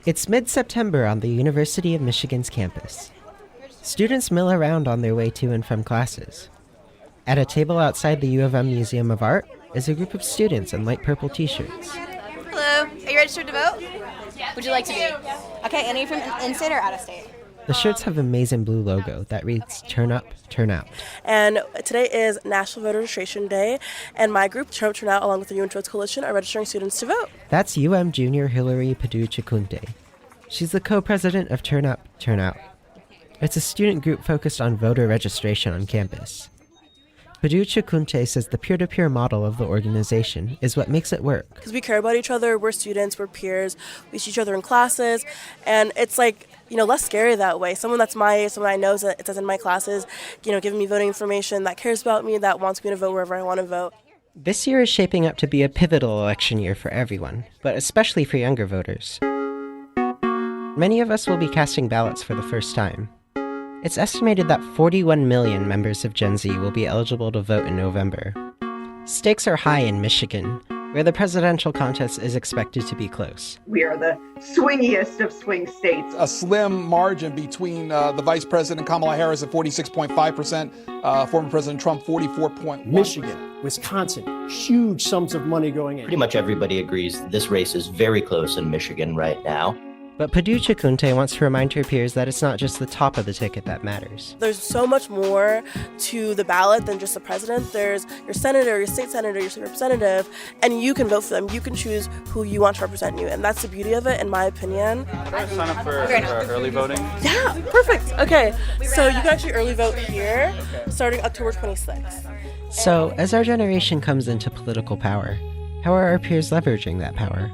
It's mid-September on the University of Michigan's campus. Students mill around on their way to and from classes. At a table outside the U of M Museum of Art is a group of students in light purple t-shirts. Hello, are you registered to vote? Would you like to be? Okay, and are you from in-state or out-of-state? The shirts have a maize and blue logo that reads, "Turn Up, Turn Out." And today is National Voter Registration Day, and my group, Turn Up, Turn Out, along with the UN Votes Coalition, are registering students to vote. That's UM junior Hillary Padu-Chikunte. She's the co-president of Turn Up, Turn Out. It's a student group focused on voter registration on campus. Padu-Chikunte says the peer-to-peer model of the organization is what makes it work. Because we care about each other, we're students, we're peers, we see each other in classes, and it's less scary that way. Someone that's my age, someone I know that's in my classes, giving me voting information, that cares about me, that wants me to vote wherever I want to vote. This year is shaping up to be a pivotal election year for everyone, but especially for younger voters. Many of us will be casting ballots for the first time. It's estimated that 41 million members of Gen Z will be eligible to vote in November. Stakes are high in Michigan, where the presidential contest is expected to be close. We are the swingiest of swing states. A slim margin between the Vice President Kamala Harris at 46.5%, former President Trump 44.1%. Michigan, Wisconsin, huge sums of money going in. Pretty much everybody agrees this race is very close in Michigan right now. But Padu-Chikunte wants to remind her peers that it's not just the top of the ticket that matters. There's so much more to the ballot than just the president. There's your senator, your state senator, your state representative, and you can vote for them. You can choose who you want to represent you, and that's the beauty of it, in my opinion. Can I sign up for early voting? Yeah, perfect. Okay, so you can actually early vote here, starting October 26th. So, as our generation comes into political power, how are our peers leveraging that power?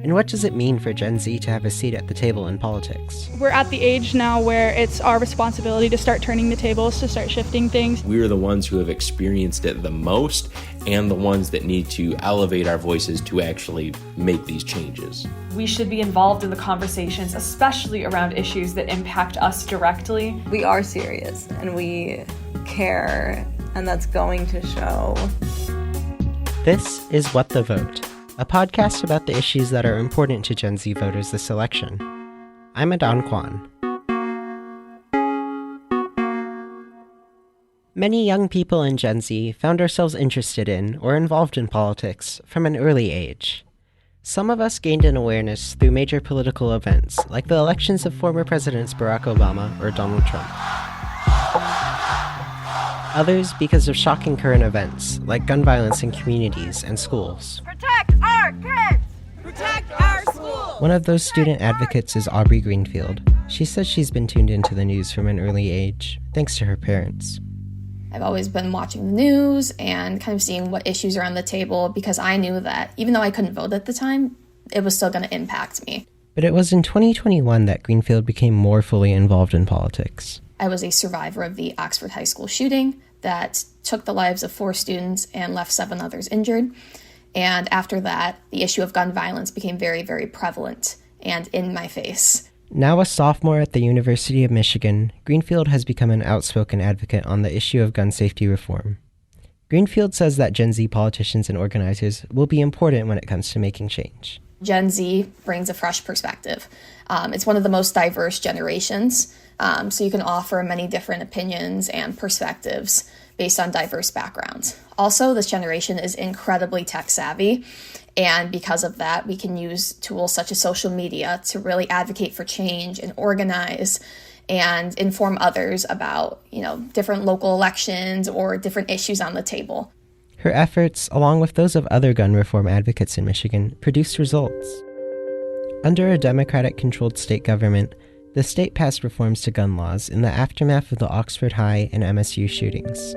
And what does it mean for Gen Z to have a seat at the table in politics? We're at the age now where it's our responsibility to start turning the tables, to start shifting things. We're the ones who have experienced it the most and the ones that need to elevate our voices to actually make these changes. We should be involved in the conversations, especially around issues that impact us directly. We are serious and we care, and that's going to show. This is What the Vote, a podcast about the issues that are important to Gen Z voters this election. I'm Adan Quan. Many young people in Gen Z found ourselves interested in or involved in politics from an early age. Some of us gained an awareness through major political events, like the elections of former Presidents Barack Obama or Donald Trump. Others because of shocking current events, like gun violence in communities and schools. Protect our kids! Protect our schools! One of those student advocates is Aubrey Greenfield. She says she's been tuned into the news from an early age, thanks to her parents. I've always been watching the news and kind of seeing what issues are on the table because I knew that even though I couldn't vote at the time, it was still going to impact me. But it was in 2021 that Greenfield became more fully involved in politics. I was a survivor of the Oxford High School shooting that took the lives of 4 students and left 7 others injured. And after that, the issue of gun violence became very, very prevalent and in my face. Now a sophomore at the University of Michigan, Greenfield has become an outspoken advocate on the issue of gun safety reform. Greenfield says that Gen Z politicians and organizers will be important when it comes to making change. Gen Z brings a fresh perspective. It's one of the most diverse generations, so you can offer many different opinions and perspectives based on diverse backgrounds. Also, this generation is incredibly tech savvy, and because of that, we can use tools such as social media to really advocate for change and organize and inform others about, different local elections or different issues on the table. Her efforts, along with those of other gun reform advocates in Michigan, produced results. Under a Democratic-controlled state government, the state passed reforms to gun laws in the aftermath of the Oxford High and MSU shootings.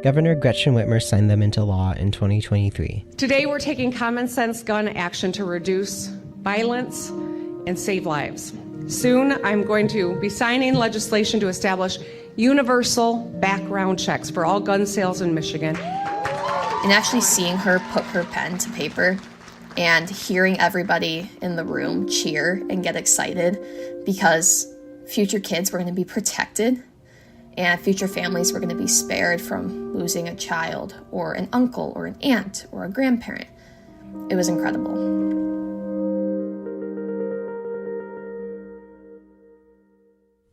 Governor Gretchen Whitmer signed them into law in 2023. Today we're taking common sense gun action to reduce violence and save lives. Soon I'm going to be signing legislation to establish universal background checks for all gun sales in Michigan. And actually seeing her put her pen to paper and hearing everybody in the room cheer and get excited because future kids were going to be protected and future families were going to be spared from losing a child or an uncle or an aunt or a grandparent. It was incredible.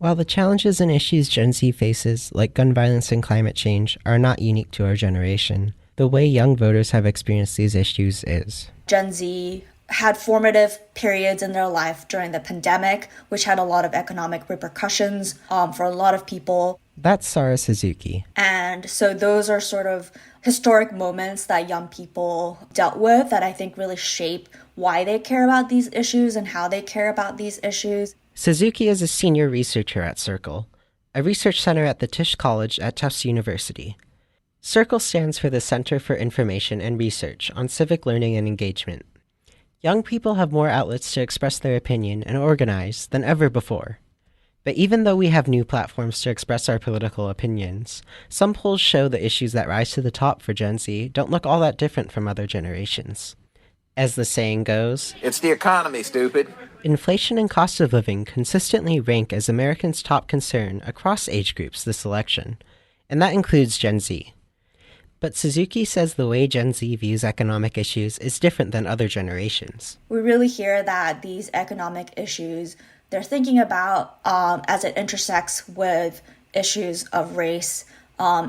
While the challenges and issues Gen Z faces, like gun violence and climate change, are not unique to our generation, the way young voters have experienced these issues is. Gen Z had formative periods in their life during the pandemic, which had a lot of economic repercussions for a lot of people. That's Sarah Suzuki. And so those are sort of historic moments that young people dealt with that I think really shape why they care about these issues and how they care about these issues. Suzuki is a senior researcher at Circle, a research center at the Tisch College at Tufts University. Circle stands for the Center for Information and Research on Civic Learning and Engagement. Young people have more outlets to express their opinion and organize than ever before. But even though we have new platforms to express our political opinions, some polls show the issues that rise to the top for Gen Z don't look all that different from other generations. As the saying goes, it's the economy, stupid. Inflation and cost of living consistently rank as Americans' top concern across age groups this election, and that includes Gen Z. But Suzuki says the way Gen Z views economic issues is different than other generations. We really hear that these economic issues they're thinking about as it intersects with issues of race,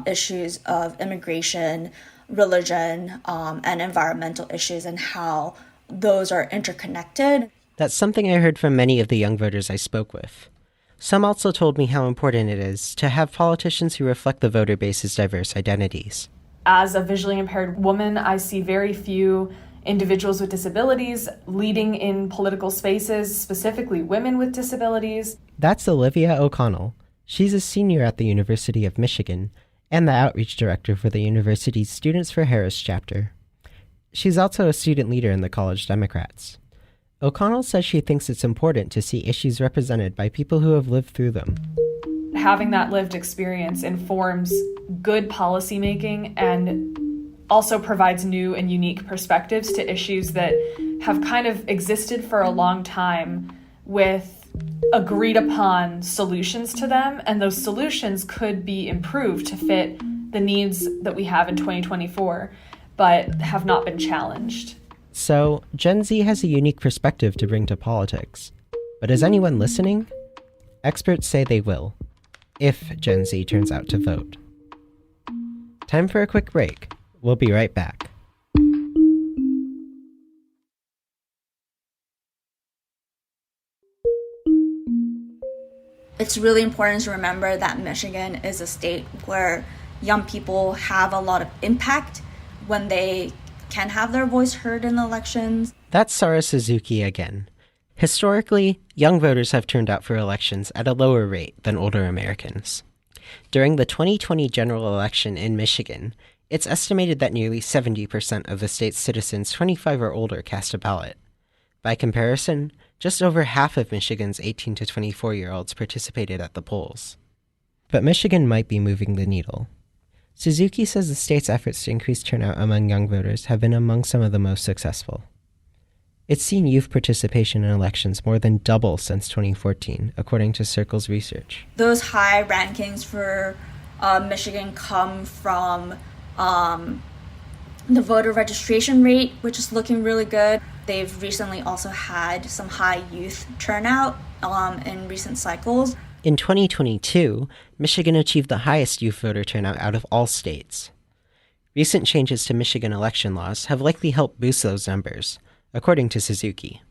issues of immigration, religion, and environmental issues, and how those are interconnected. That's something I heard from many of the young voters I spoke with. Some also told me how important it is to have politicians who reflect the voter base's diverse identities. As a visually impaired woman, I see very few individuals with disabilities leading in political spaces, specifically women with disabilities. That's Olivia O'Connell. She's a senior at the University of Michigan and the outreach director for the university's Students for Harris chapter. She's also a student leader in the College Democrats. O'Connell says she thinks it's important to see issues represented by people who have lived through them. Having that lived experience informs good policymaking and also provides new and unique perspectives to issues that have kind of existed for a long time with agreed upon solutions to them, and those solutions could be improved to fit the needs that we have in 2024, but have not been challenged. So, Gen Z has a unique perspective to bring to politics. But is anyone listening? Experts say they will, if Gen Z turns out to vote. Time for a quick break. We'll be right back. It's really important to remember that Michigan is a state where young people have a lot of impact when they can have their voice heard in elections. That's Sarah Suzuki again. Historically, young voters have turned out for elections at a lower rate than older Americans. During the 2020 general election in Michigan, it's estimated that nearly 70% of the state's citizens 25 or older cast a ballot. By comparison, just over half of Michigan's 18 to 24-year-olds participated at the polls. But Michigan might be moving the needle. Suzuki says the state's efforts to increase turnout among young voters have been among some of the most successful. It's seen youth participation in elections more than double since 2014, according to Circle's research. Those high rankings for Michigan come from the voter registration rate, which is looking really good. They've recently also had some high youth turnout in recent cycles. In 2022, Michigan achieved the highest youth voter turnout out of all states. Recent changes to Michigan election laws have likely helped boost those numbers, according to Suzuki.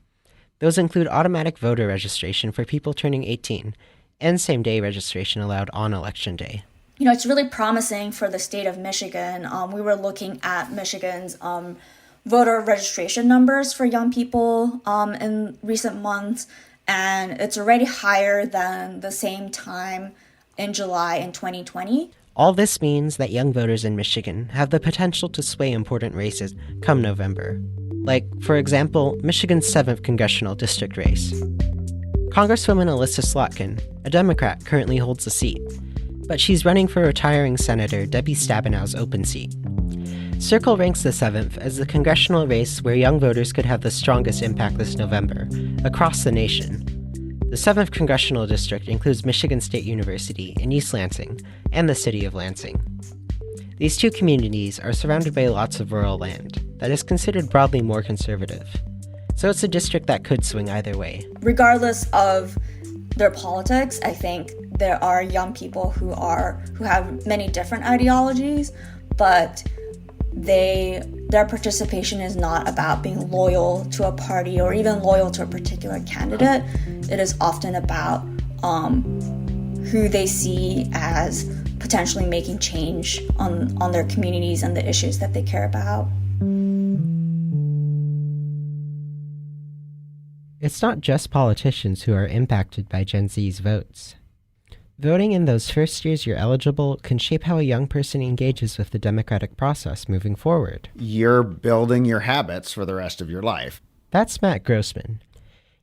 Those include automatic voter registration for people turning 18 and same-day registration allowed on Election Day. You know, it's really promising for the state of Michigan. We were looking at Michigan's voter registration numbers for young people in recent months, and it's already higher than the same time in July in 2020. All this means that young voters in Michigan have the potential to sway important races come November. Like, for example, Michigan's 7th congressional district race. Congresswoman Alyssa Slotkin, a Democrat, currently holds the seat, but she's running for retiring Senator Debbie Stabenow's open seat. Circle ranks the 7th as the congressional race where young voters could have the strongest impact this November, across the nation. The 7th congressional district includes Michigan State University in East Lansing and the city of Lansing. These two communities are surrounded by lots of rural land that is considered broadly more conservative, so it's a district that could swing either way. Regardless of their politics. I think there are young people who have many different ideologies, but their participation is not about being loyal to a party or even loyal to a particular candidate. It is often about who they see as potentially making change on their communities and the issues that they care about. It's not just politicians who are impacted by Gen Z's votes. Voting in those first years you're eligible can shape how a young person engages with the democratic process moving forward. You're building your habits for the rest of your life. That's Matt Grossman.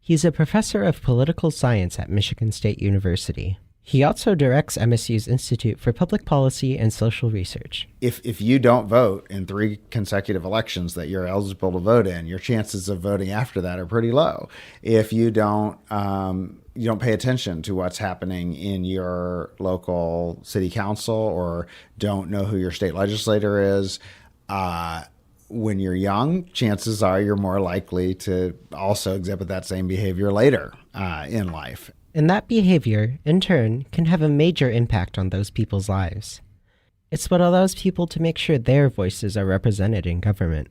He's a professor of political science at Michigan State University. He also directs MSU's Institute for Public Policy and Social Research. If you don't vote in 3 consecutive elections that you're eligible to vote in, your chances of voting after that are pretty low. If you don't pay attention to what's happening in your local city council or don't know who your state legislator is, when you're young, chances are you're more likely to also exhibit that same behavior later in life. And that behavior, in turn, can have a major impact on those people's lives. It's what allows people to make sure their voices are represented in government.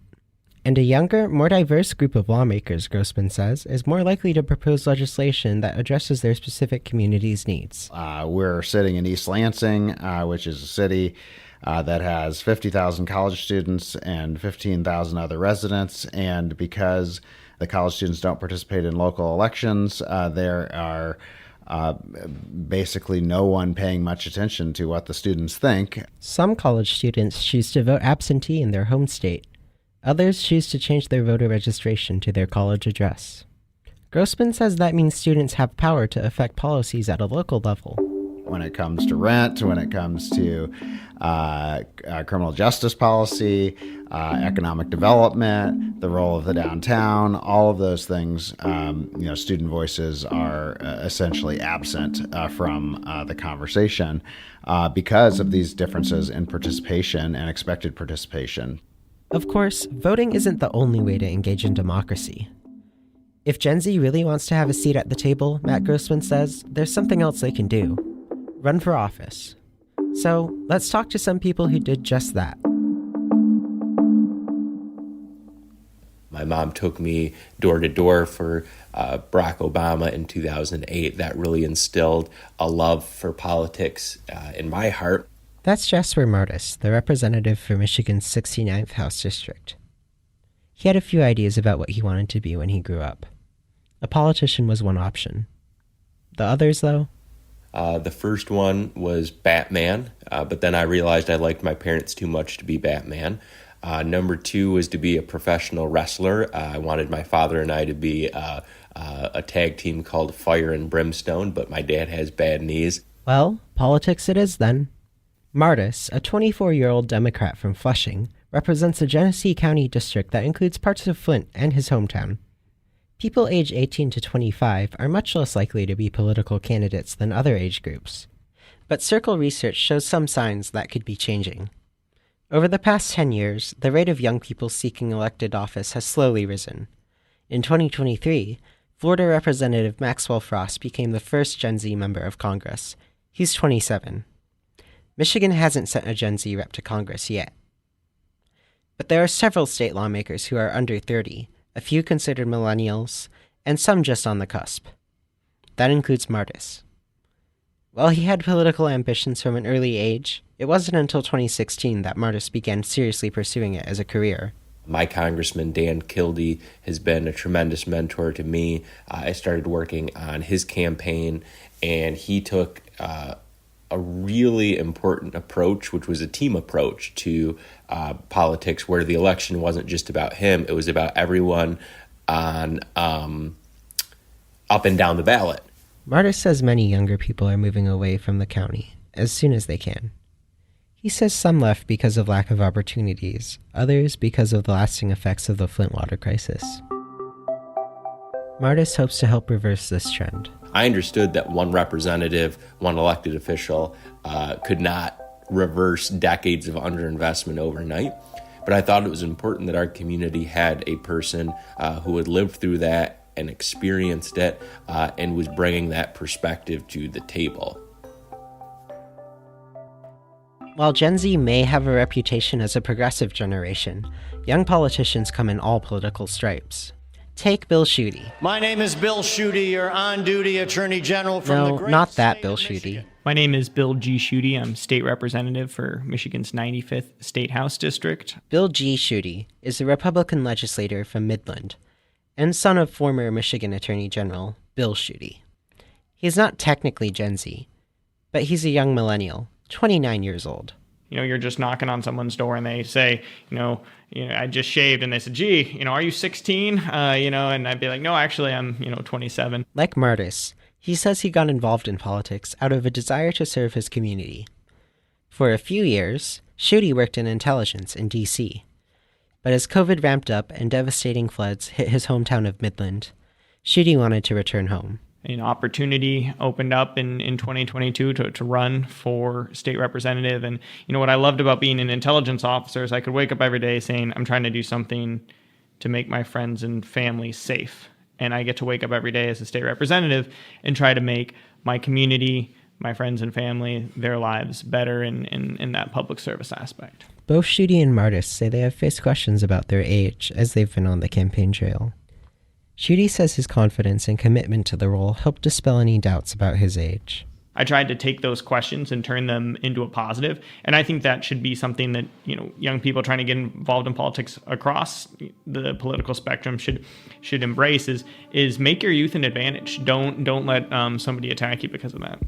And a younger, more diverse group of lawmakers, Grossman says, is more likely to propose legislation that addresses their specific community's needs. We're sitting in East Lansing, which is a city that has 50,000 college students and 15,000 other residents, and because the college students don't participate in local elections, there are basically no one paying much attention to what the students think. Some college students choose to vote absentee in their home state. Others choose to change their voter registration to their college address. Grossman says that means students have power to affect policies at a local level. When it comes to rent, when it comes to criminal justice policy, economic development, the role of the downtown, all of those things, student voices are essentially absent from the conversation because of these differences in participation and expected participation. Of course, voting isn't the only way to engage in democracy. If Gen Z really wants to have a seat at the table, Matt Grossman says, there's something else they can do. Run for office. So, let's talk to some people who did just that. My mom took me door to door for Barack Obama in 2008. That really instilled a love for politics in my heart. That's Jasper Martis, the representative for Michigan's 69th House District. He had a few ideas about what he wanted to be when he grew up. A politician was one option. The others, though? The first one was Batman, but then I realized I liked my parents too much to be Batman. Number 2 was to be a professional wrestler. I wanted my father and I to be a tag team called Fire and Brimstone, but my dad has bad knees. Well, politics it is then. Martis, a 24-year-old Democrat from Flushing, represents a Genesee County district that includes parts of Flint and his hometown. People age 18 to 25 are much less likely to be political candidates than other age groups. But Circle research shows some signs that could be changing. Over the past 10 years, the rate of young people seeking elected office has slowly risen. In 2023, Florida Representative Maxwell Frost became the first Gen Z member of Congress. He's 27. Michigan hasn't sent a Gen Z rep to Congress yet. But there are several state lawmakers who are under 30, a few considered millennials, and some just on the cusp. That includes Martis. While he had political ambitions from an early age, it wasn't until 2016 that Martis began seriously pursuing it as a career. My congressman, Dan Kildee, has been a tremendous mentor to me. I started working on his campaign, and he took a really important approach, which was a team approach to politics, where the election wasn't just about him, it was about everyone on up and down the ballot. Martis says many younger people are moving away from the county as soon as they can. He says some left because of lack of opportunities, others because of the lasting effects of the Flint water crisis. Martis hopes to help reverse this trend. I understood that one representative, one elected official, could not reverse decades of underinvestment overnight. But I thought it was important that our community had a person who had lived through that and experienced it and was bringing that perspective to the table. While Gen Z may have a reputation as a progressive generation, young politicians come in all political stripes. Take Bill Schuette. My name is Bill Schuette, your on-duty Attorney General from the great not that state Bill of Michigan. Schuette. My name is Bill G. Schuette. I'm state representative for Michigan's 95th State House District. Bill G. Schuette is a Republican legislator from Midland and son of former Michigan Attorney General Bill Schuette. He's not technically Gen Z, but he's a young millennial, 29 years old. You're just knocking on someone's door and they say, I just shaved, and they said, gee, are you 16? And I'd be like, no, actually I'm, 27. Like Martis, he says he got involved in politics out of a desire to serve his community. For a few years, Schuette worked in intelligence in D.C., but as COVID ramped up and devastating floods hit his hometown of Midland, Schuette wanted to return home. An opportunity opened up in 2022 to run for state representative. And, what I loved about being an intelligence officer is I could wake up every day saying, I'm trying to do something to make my friends and family safe. And I get to wake up every day as a state representative and try to make my community, my friends and family, their lives better in that public service aspect. Both Schuette and Martis say they have faced questions about their age as they've been on the campaign trail. Schuette says his confidence and commitment to the role helped dispel any doubts about his age. I tried to take those questions and turn them into a positive, and I think that should be something that young people trying to get involved in politics across the political spectrum should embrace is make your youth an advantage. Don't let somebody attack you because of that.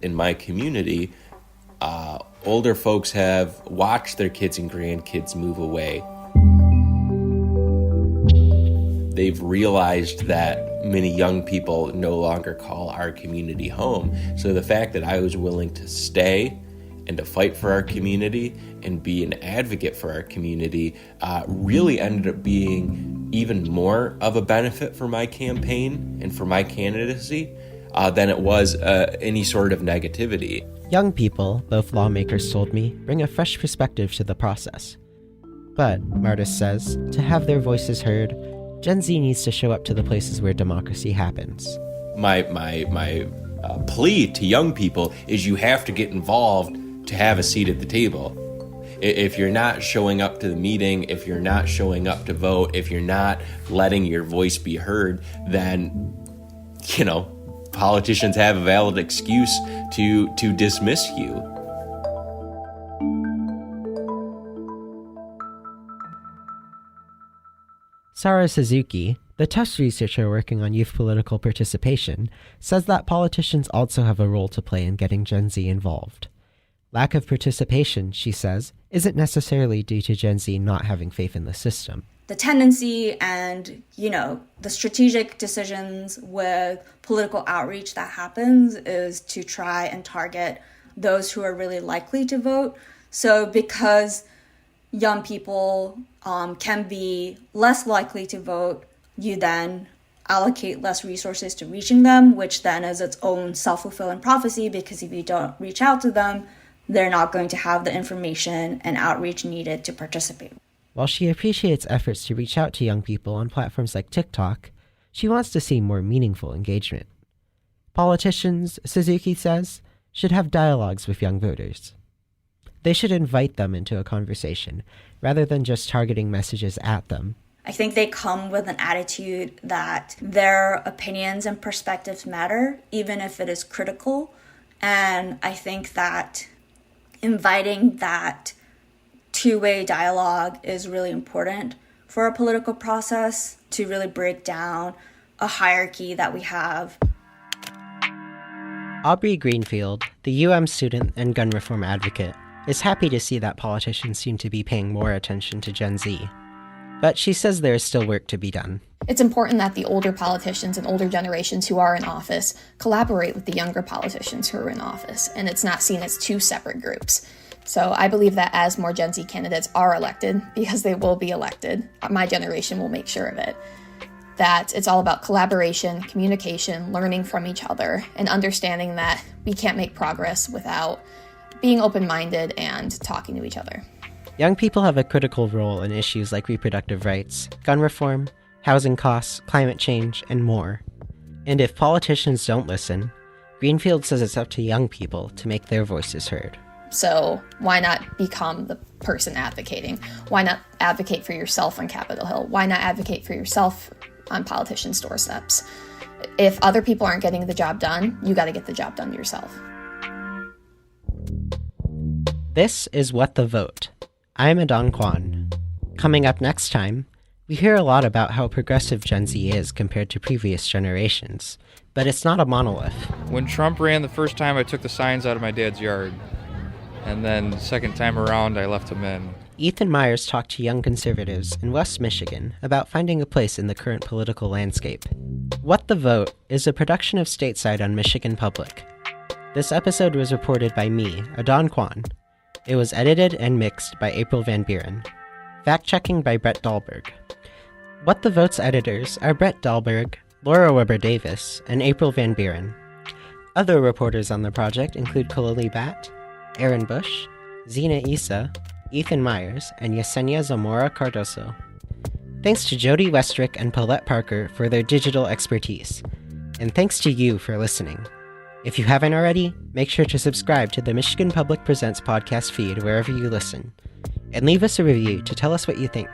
In my community, older folks have watched their kids and grandkids move away. They've realized that many young people no longer call our community home. So the fact that I was willing to stay and to fight for our community and be an advocate for our community really ended up being even more of a benefit for my campaign and for my candidacy than it was any sort of negativity. Young people, both lawmakers told me, bring a fresh perspective to the process. But, Martis says, to have their voices heard, Gen Z needs to show up to the places where democracy happens. My plea to young people is you have to get involved to have a seat at the table. If you're not showing up to the meeting, if you're not showing up to vote, if you're not letting your voice be heard, then, politicians have a valid excuse to dismiss you. Sarah Suzuki, the Tufts researcher working on youth political participation, says that politicians also have a role to play in getting Gen Z involved. Lack of participation, she says, isn't necessarily due to Gen Z not having faith in the system. The tendency and, the strategic decisions with political outreach that happens is to try and target those who are really likely to vote. So because young people can be less likely to vote, you then allocate less resources to reaching them, which then is its own self-fulfilling prophecy, because if you don't reach out to them, they're not going to have the information and outreach needed to participate. While she appreciates efforts to reach out to young people on platforms like TikTok, she wants to see more meaningful engagement. Politicians, Suzuki says, should have dialogues with young voters. They should invite them into a conversation, rather than just targeting messages at them. I think they come with an attitude that their opinions and perspectives matter, even if it is critical. And I think that inviting that two-way dialogue is really important for a political process to really break down a hierarchy that we have. Aubrey Greenfield, the UM student and gun reform advocate, is happy to see that politicians seem to be paying more attention to Gen Z. But she says there is still work to be done. It's important that the older politicians and older generations who are in office collaborate with the younger politicians who are in office, and it's not seen as two separate groups. So I believe that as more Gen Z candidates are elected, because they will be elected, my generation will make sure of it, that it's all about collaboration, communication, learning from each other, and understanding that we can't make progress without being open-minded and talking to each other. Young people have a critical role in issues like reproductive rights, gun reform, housing costs, climate change, and more. And if politicians don't listen, Greenfield says it's up to young people to make their voices heard. So why not become the person advocating? Why not advocate for yourself on Capitol Hill? Why not advocate for yourself on politicians' doorsteps? If other people aren't getting the job done, you got to get the job done yourself. This is What the Vote. I'm Adan Quan. Coming up next time, we hear a lot about how progressive Gen Z is compared to previous generations, but it's not a monolith. When Trump ran the first time, I took the signs out of my dad's yard. And then the second time around, I left them in. Ethan Myers talked to young conservatives in West Michigan about finding a place in the current political landscape. What the Vote is a production of Stateside on Michigan Public. This episode was reported by me, Adan Quan. It was edited and mixed by April Van Buren. Fact-checking by Brett Dahlberg. What the Vote's editors are Brett Dahlberg, Laura Weber-Davis, and April Van Buren. Other reporters on the project include Kalali Bat, Aaron Bush, Zena Issa, Ethan Myers, and Yesenia Zamora Cardoso. Thanks to Jody Westrick and Paulette Parker for their digital expertise. And thanks to you for listening. If you haven't already, make sure to subscribe to the Michigan Public Presents podcast feed wherever you listen. And leave us a review to tell us what you think.